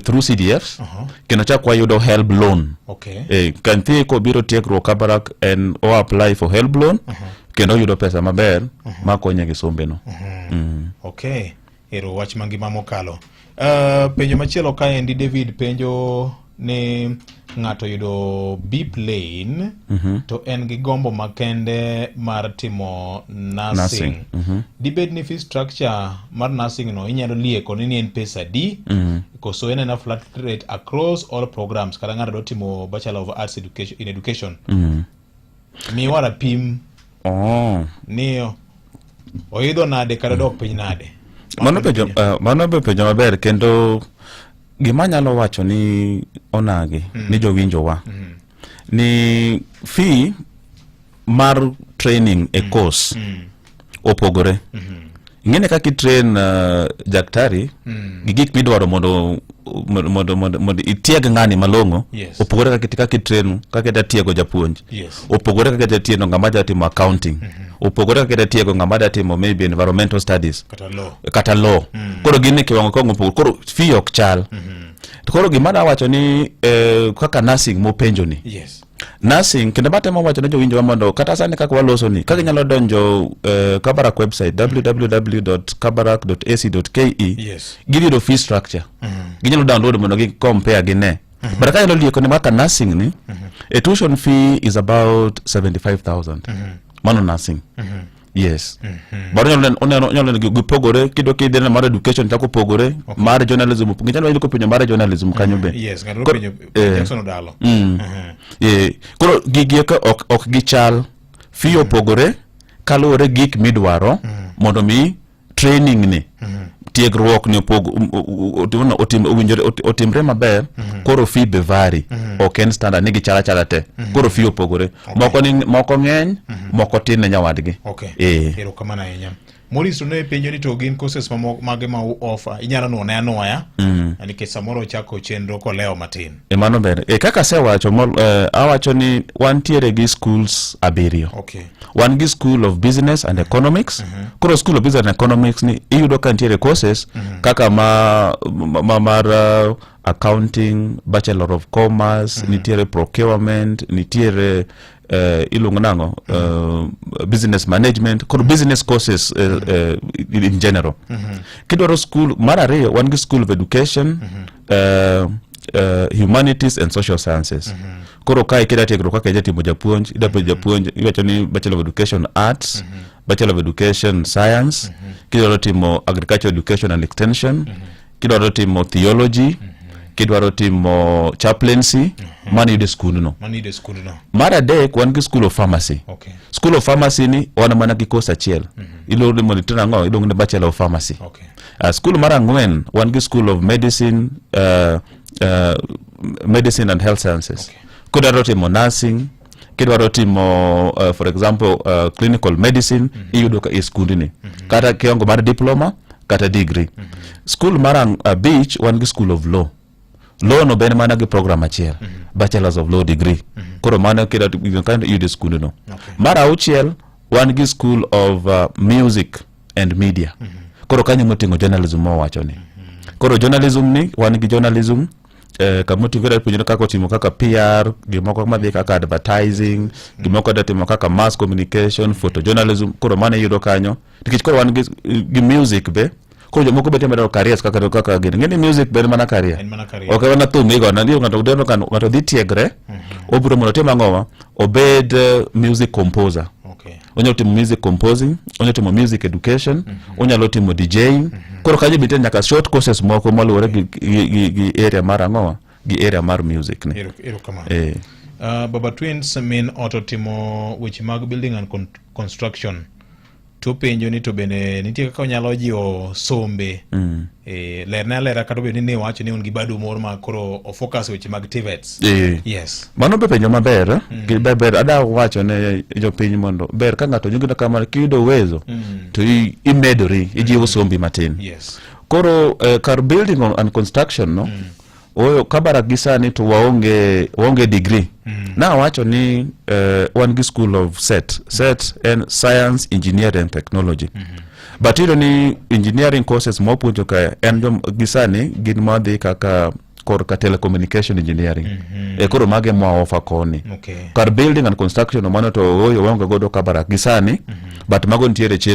through CDFs kendo chak wayudo help loan. Kan thi ko biro tiegruok Kabarak and o apply for help loan kendo yudo pesa maber makonye gi sombeno. Ero wach mangima mokalo. Penjo machielo kaendi David penjo ni ng'ato yudo B plane to en gi gombo makende mar timo nursing. Dibed ni fee structure mar nursing no inyalo lieko ni en pesa di koso en enough flat rate across all programs kata ng'ato do timo Bachelor of Arts in Education. Mi wara pim niyo oidho nade kata dok piny nade. Mano be penjo maber kendo gima nyalo wacho ni onage ni jowinjowa ni fee mar training a course opogore. Ngene kaka train daktari gi gik midwaro mondo itieg ng'ani malongo opogore kaka train kaka datiego japuonj opogore kaka datiego ng'ama datimo accounting opogore kaka datiego ng'ama datimo maybe environmental studies kata law koro gin e kiwango kongo opogore koro fee ok chal. Koro gima da wacho ni kaka nursing mopenjo ni nursing kendo batemo wacho ne jowinjo mondo kata sani kaka waloso ni kaka nyalo donjo Kabarak website www.kabarak.ac.ke giyudo fee structure ginyalo download mondo gi compare gi ne but kaka nyalo lieko ni maka nursing ni a tuition fee is about 75,000 mano nursing. Baro nyalo gipogore kido kidene mar education chako pogore mar journalism ng'anyalo iliko penyo mar journalism kanyo be ng'ado penyo Jackson Odalo. Koro gigi ok gichal fee opogore kaluwore gik midwaro mondo mi training ni tiegruok ni otimre maber koro fee be vary ok en standard ni gichala te koro fee opogore moko ng'eny moko tin ne nyawadgi. Ero kamana ahinya. Maurice ne penjo ni to gin courses mage ma offer inyalo nuone anoya nikech samoro chako chenro koleo matin. Mano ber kaka sewacho awacho ni wantiere gi schools abiriyo. One gi School of Business and Economics. Koro School of Business and Economics ni iyudo ka ntiere courses kaka mar accounting, Bachelor of Commerce, nitiere procurement, nitiere ilungo nango business management koro business courses in general. Kidwaro school mar ariyo wan gi School of Education, Humanities and Social Sciences. Koro kai kida tiegruok kaka jatimo japuonj iwacho ni Bachelor of Education Arts, Bachelor of Education Science, kidwaro timo Agricultural Education and Extension, kidwaro timo Theology, kidwaro timo chaplaincy, mani yude school no. Mara adek wan gi School of Pharmacy. School of Pharmacy ni wana mana gi course achiel. Iloro monitor ngo ilongo ne Bachelor of Pharmacy. School mar ang'wen wan gi School of Medicine, Medicine and Health Sciences. Kidwaro timo nursing, kidwaro timo for example clinical medicine, iyudo ka school ni. Kata kiwango mar diploma kata degree. School mar beach wan gi School of Law. Law no ben mana gi program achiel, Bachelors of Law degree. Koro mana kida kind you the school no. Mara auchiel wan gi School of Music and Media. Koro kanyo motingo journalism mo wacho ni. Koro journalism ni wan gi journalism kamotivate puonjore kaka timo kaka PR, gimoko madhi kaka advertising, gimoko datimo kaka mass communication, photojournalism. Koro mana yudo kanyo. Tikich koro wan gi music be ko jomoko bete medo careers kaka ngeni music ben mana career okay wana thum igo na ndio ngato dhi tiegre obiro mondo tim ang'owa obed music composer. Onyalo timo music composing, onyalo timo music education, onyalo timo DJing. Koro kanyo bete nyaka short courses moko maluwore gi area mar ang'owa gi area mar music ne. Baba Twins min ototimo weche mag building and construction. To penjo ni to bende nitie kaka onyalo jiwo sombe lera kata bende ni wacho ni un gi badu moro ma koro o focus weche mag TVETs. Mano be penjo maber ber ada wacho ne jopiny mondo ber ka ng'ato nyugo kama kido uwezo to imedori ijiwo sombi matin. Koro kar building and construction no oyo Kabarak gisani to waonge degree. Na wacho ni wan gi school of set and science, engineering and technology. But ilo ni engineering courses mopuonjo ka en gisani gin madhi kaka korka telecommunication engineering. Koro mage mwa offer koni. Kar building and construction mano to oyo waonge godo Kabarak gisani, but mago ntiere chenro